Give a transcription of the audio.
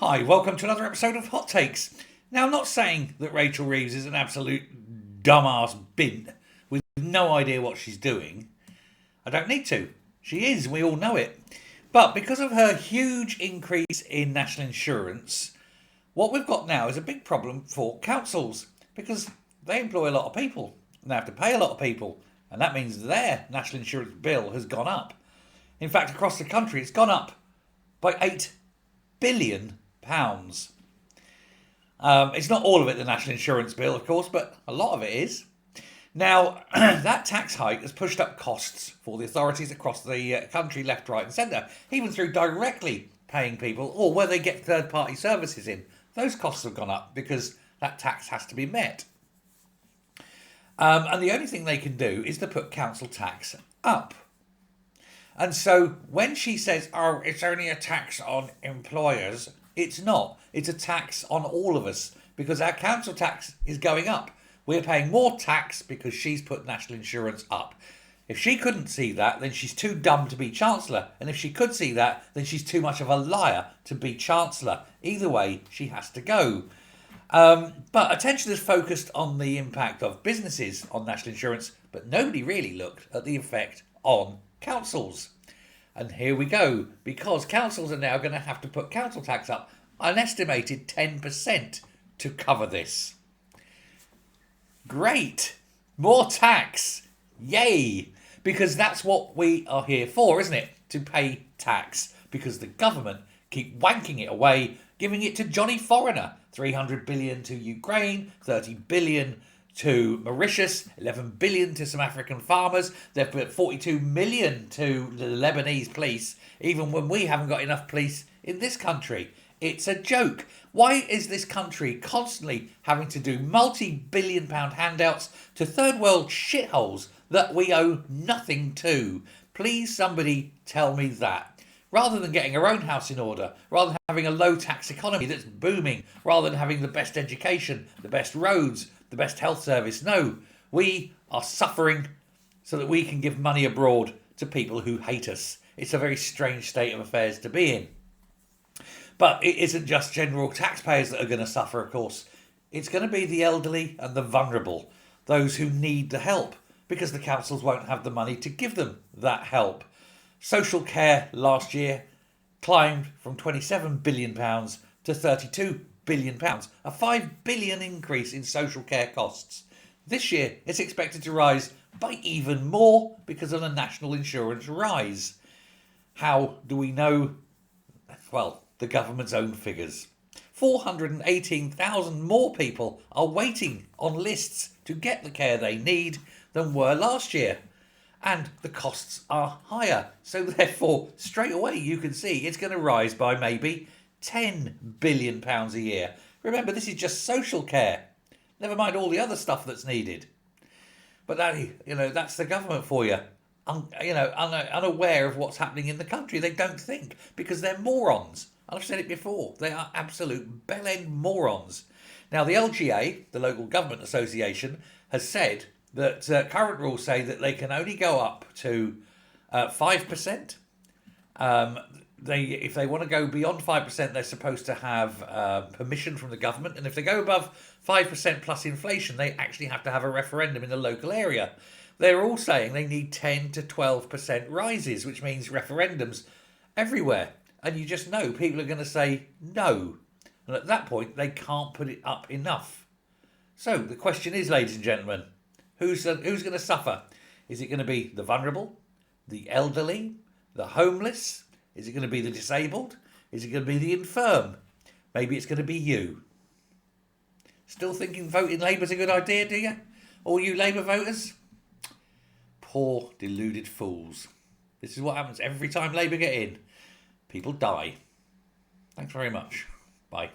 Hi, welcome to another episode of Hot Takes. Now, I'm not saying that Rachel Reeves is an absolute dumbass bint with no idea what she's doing. I don't need to. She is, we all know it. But because of her huge increase in national insurance, what we've got now is a big problem for councils because they employ a lot of people and they have to pay a lot of people, and that means their national insurance bill has gone up. In fact, across the country, it's gone up by £8 billion. It's not all of it, the national insurance bill, of course, but a lot of it is. Now, that tax hike has pushed up costs for the authorities across the country, left, right, and centre, even through directly paying people or where they get third party services in. Those costs have gone up because that tax has to be met. And the only thing they can do is to put council tax up. And so when she says, oh, it's only a tax on employers, it's not. It's a tax on all of us because our council tax is going up. We're paying more tax because she's put national insurance up. If she couldn't see that, then she's too dumb to be Chancellor. And if she could see that, then she's too much of a liar to be Chancellor. Either way, she has to go. But attention is focused on the impact of businesses on national insurance, but nobody really looked at the effect on councils. And here we go, because councils are now going to have to put council tax up an estimated 10% to cover this. Great! More tax! Yay! Because that's what we are here for, isn't it? To pay tax. Because the government keep wanking it away, giving it to Johnny Foreigner. 300 billion to Ukraine, 30 billion to Mauritius, 11 billion to some African farmers. They've put 42 million to the Lebanese police, even when we haven't got enough police in this country. It's a joke. Why is this country constantly having to do multi-billion pound handouts to third world shitholes that we owe nothing to? Please somebody tell me that. Rather than getting our own house in order, rather than having a low tax economy that's booming, rather than having the best education, the best roads, the best health service. No, we are suffering so that we can give money abroad to people who hate us. It's a very strange state of affairs to be in. But it isn't just general taxpayers that are going to suffer, of course. It's going to be the elderly and the vulnerable, those who need the help, because the councils won't have the money to give them that help. Social care last year climbed from £27 billion to £32 billion, a £5 billion increase in social care costs. This year it's expected to rise by even more because of the national insurance rise. How do we know? Well, the government's own figures. 418,000 more people are waiting on lists to get the care they need than were last year. And the costs are higher. So therefore, straight away you can see it's going to rise by maybe £10 billion a year. Remember, this is just social care. Never mind all the other stuff that's needed. But that's the government for you. Unaware of what's happening in the country. They don't think because they're morons. I've said it before. They are absolute bell-end morons. Now, the LGA, the Local Government Association, has said that current rules say that they can only go up to 5%. If they want to go beyond 5%, they're supposed to have permission from the government. And if they go above 5% plus inflation, they actually have to have a referendum in the local area. They're all saying they need 10 to 12% rises, which means referendums everywhere. And you just know people are going to say no. And at that point, they can't put it up enough. So the question is, ladies and gentlemen, who's going to suffer? Is it going to be the vulnerable, the elderly, the homeless? Is it going to be the disabled? Is it going to be the infirm? Maybe it's going to be you. Still thinking voting Labour's a good idea, do you? All you Labour voters? Poor, deluded fools. This is what happens every time Labour get in. People die. Thanks very much. Bye.